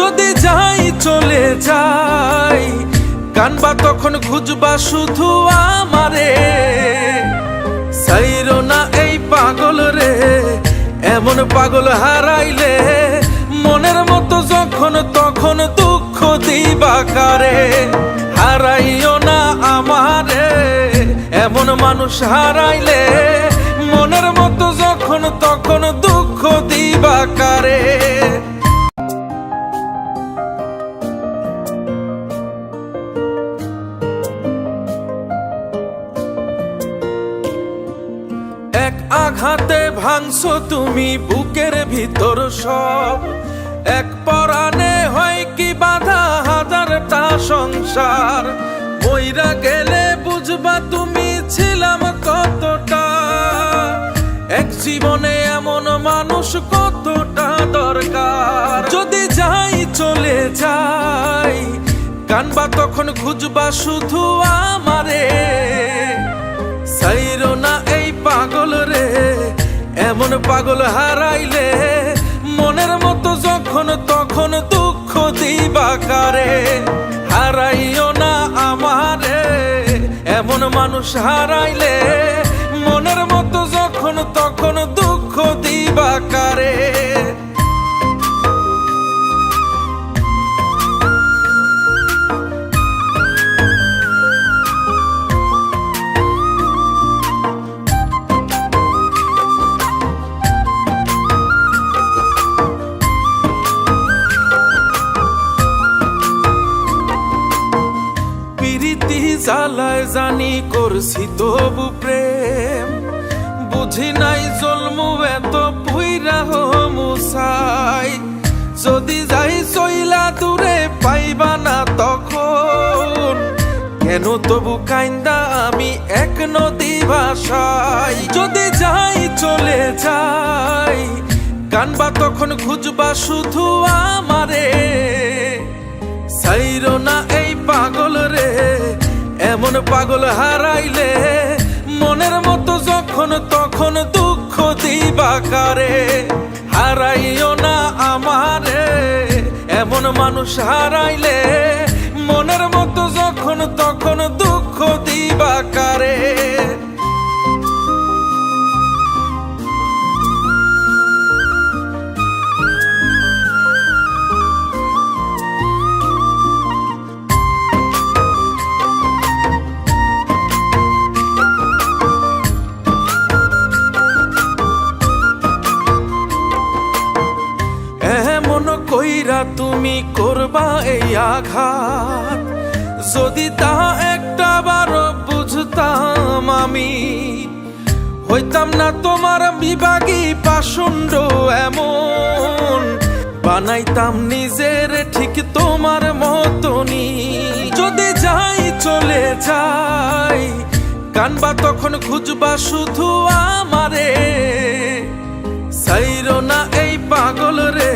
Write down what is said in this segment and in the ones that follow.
যদি যাই চলে যাই কানবা তখন খুঁজবা শুধু আমারে। সাইরো না এই পাগল রে, এমন পাগল হারাইলে মনের মতো যখন তখন দুঃখ দিবা কারে। হারাইও না আমারে, এমন মানুষ হারাইলে মনের মতো যখন তখন দুঃখ দিবা কারে। এক আঘাতে ভাঙছো তুমি বুকের ভিতর সব, এক পরাণে হয় কি বাধা হাজারটা সংসার। মইরা গেলে বুঝবা তুমি ছিলাম কতটা, এক জীবনে এমন মানুষ কতটা দরকার। যদি যাই চলে যাই কানবা তখন খুঁজবা শুধু আমারে। সাইরো না এই পাগল রে, এমন পাগল হারাইলে মনের মতো যখন তখন দুঃখ দিবা কারে। হারাইও না আমারে, এমন মানুষ হারাইলে মনের মতো যখন তখন দুঃখ দিবা কারে। জ্বালায় জানি করছি তবু প্রেম, বুঝি নাই জন্মু এত পুইরা মুসাই। যদি যাই চইলা দূরে পাইবা না তখন, কেন তবু কাইন্দা আমি এক নদী ভাষাই। যদি যাই চলে যাই কানবা তখন খুঁজবা শুধু আমারে। সাইরো না এই পাগল রে, এমন পাগল হারাইলে মনের মতো যখন তখন দুঃখ দিবা কারে। হারাইও না আমারে, এমন মানুষ হারাইলে মনের মতো যখন তখন দুঃখ দিবা কারে। কইরা তুমি করবা এই আঘাত, যদি তা একটা বারো বুঝতাম আমি হইতাম না তোমার বিভাগী পাষণ্ড এমন। বানাইতাম নিজের ঠিক তোমার মতনই। যদি যাই চলে যাই কানবা তখন খুঁজবা শুধু আমারে। সাইরো না এই পাগল রে,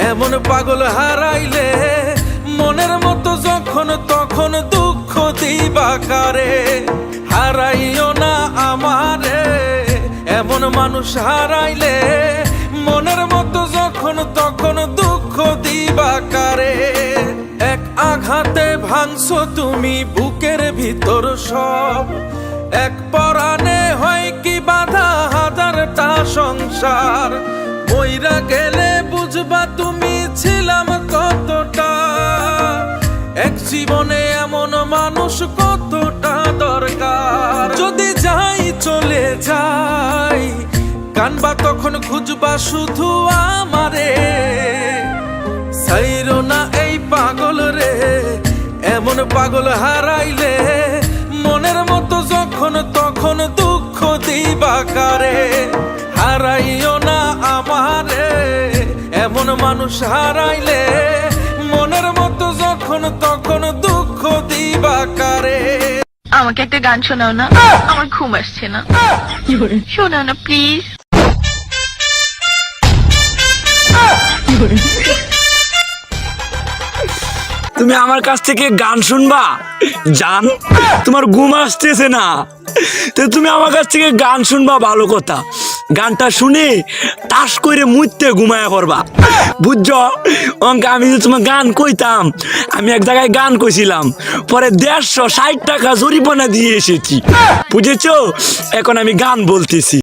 এমন পাগল হারাইলে মনের মতো যখন তখন দুঃখ দিবা কারে। হারাইও না আমারে, এমন মানুষ হারাইলে মনের মতো যখন তখন দুঃখ দিবা কারে। এক আঘাতে ভাঙছো তুমি বুকের ভিতর সব, এক পরাণে হয় কি বাধা হাজারটা সংসার। মইরা গেলে বুঝবা তুমি ছিলাম কতটা, এক জীবনে এমন মানুষ কতটা দরকার। যদি যাই চলে যাই কানবা তখন খুঁজবা শুধু আমারে। সাইরো না এই পাগল রে, এমন পাগল হারাইলে মনের মতো যখন তখন দুঃখ দিবা কারে। হারাইও না আমারে, এমন মানুষ হারাইলে মনের মতো যখন তখন দুঃখ দিবা কারে। আমাকে একটা গান শোনাও না, আমার ঘুম আসছে না। শোনাও না প্লিজ। তুমি আমার কাছ থেকে গান শুনবা জান? তোমার ঘুম আসতেছে না, তো তুমি আমার কাছ থেকে গান শুনবা ভালো কথা। গানটা শুনে তাস করে মুইতে ঘুমায় পড়বা বুঝছো অঙ্ক আমি যদি তোমার গান কইতাম আমি এক জায়গায় গান কইছিলাম পরে 150 টাকা জরিমানা দিয়ে এসেছি বুঝেছো এখন আমি গান বলতেছি